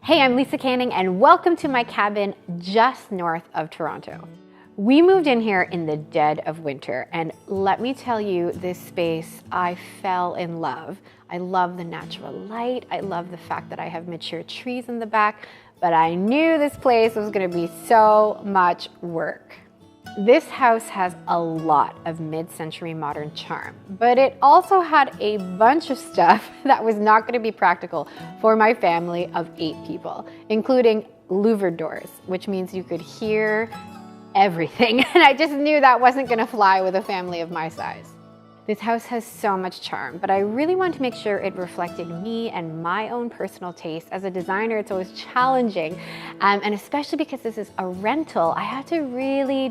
Hey, I'm Lisa Canning and welcome to my cabin just north of Toronto. We moved in here in the dead of winter, and let me tell you, this space, I fell in love. I love the natural light. I love the fact that I have mature trees in the back, but I knew this place was gonna be so much work. This house has a lot of mid-century modern charm, but it also had a bunch of stuff that was not going to be practical for my family of 8 people, including louvered doors, which means you could hear everything. And I just knew that wasn't going to fly with a family of my size. This house has so much charm, but I really wanted to make sure it reflected me and my own personal taste. As a designer, it's always challenging, and especially because this is a rental, I had to really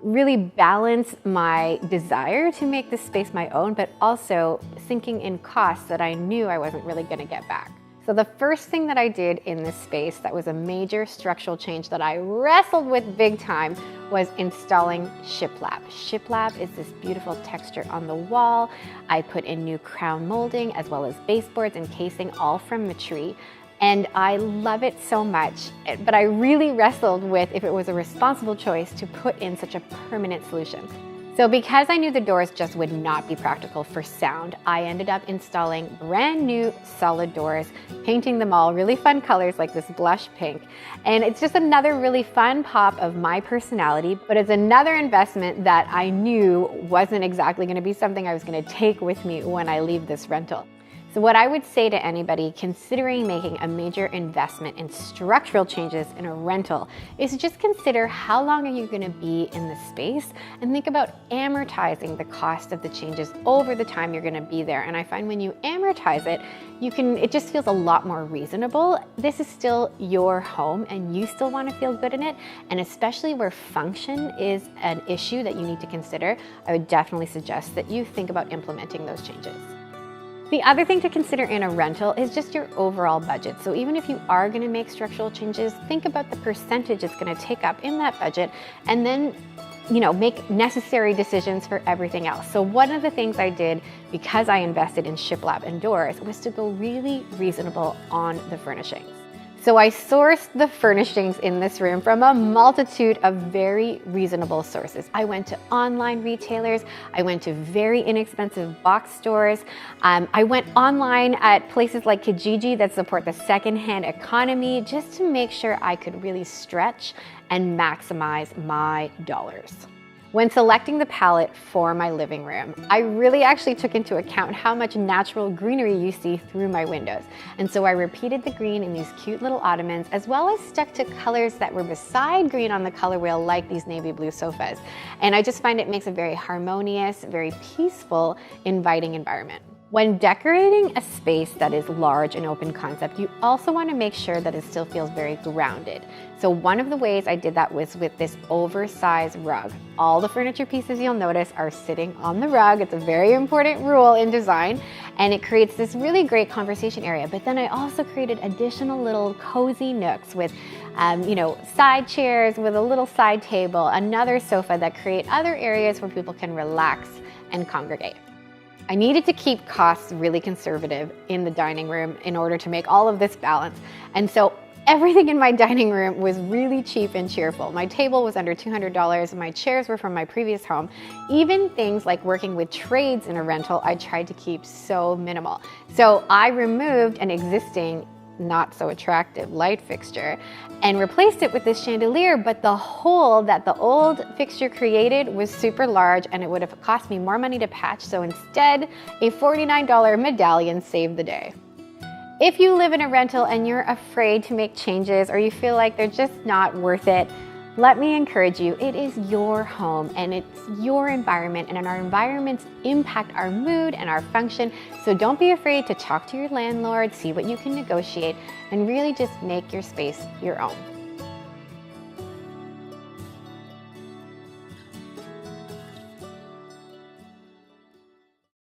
really balance my desire to make this space my own, but also sinking in costs that I knew I wasn't really gonna get back. So the first thing that I did in this space that was a major structural change that I wrestled with big time was installing shiplap. Shiplap is this beautiful texture on the wall. I put in new crown molding as well as baseboards and casing, all from the tree. And I love it so much, but I really wrestled with if it was a responsible choice to put in such a permanent solution. So because I knew the doors just would not be practical for sound, I ended up installing brand new solid doors, painting them all really fun colors like this blush pink. And it's just another really fun pop of my personality, but it's another investment that I knew wasn't exactly gonna be something I was gonna take with me when I leave this rental. So what I would say to anybody considering making a major investment in structural changes in a rental is just consider how long are you going to be in the space and think about amortizing the cost of the changes over the time you're going to be there. And I find when you amortize it, it just feels a lot more reasonable. This is still your home and you still want to feel good in it. And especially where function is an issue that you need to consider, I would definitely suggest that you think about implementing those changes. The other thing to consider in a rental is just your overall budget. So even if you are going to make structural changes, think about the percentage it's going to take up in that budget and then make necessary decisions for everything else. So one of the things I did because I invested in shiplap and doors was to go really reasonable on the furnishings. So I sourced the furnishings in this room from a multitude of very reasonable sources. I went to online retailers, I went to very inexpensive box stores, I went online at places like Kijiji that support the secondhand economy just to make sure I could really stretch and maximize my dollars. When selecting the palette for my living room, I really actually took into account how much natural greenery you see through my windows. And so I repeated the green in these cute little ottomans, as well as stuck to colors that were beside green on the color wheel, like these navy blue sofas. And I just find it makes a very harmonious, very peaceful, inviting environment. When decorating a space that is large and open concept, you also want to make sure that it still feels very grounded. So one of the ways I did that was with this oversized rug. All the furniture pieces you'll notice are sitting on the rug. It's a very important rule in design, and it creates this really great conversation area. But then I also created additional little cozy nooks with side chairs with a little side table, another sofa that create other areas where people can relax and congregate. I needed to keep costs really conservative in the dining room in order to make all of this balance. And so everything in my dining room was really cheap and cheerful. My table was under $200, my chairs were from my previous home. Even things like working with trades in a rental, I tried to keep so minimal. So I removed an existing not so attractive light fixture and replaced it with this chandelier, but the hole that the old fixture created was super large and it would have cost me more money to patch, so instead a $49 medallion saved the day. If you live in a rental and you're afraid to make changes or you feel like they're just not worth it, let me encourage you, it is your home and it's your environment, and our environments impact our mood and our function. So don't be afraid to talk to your landlord, see what you can negotiate, and really just make your space your own.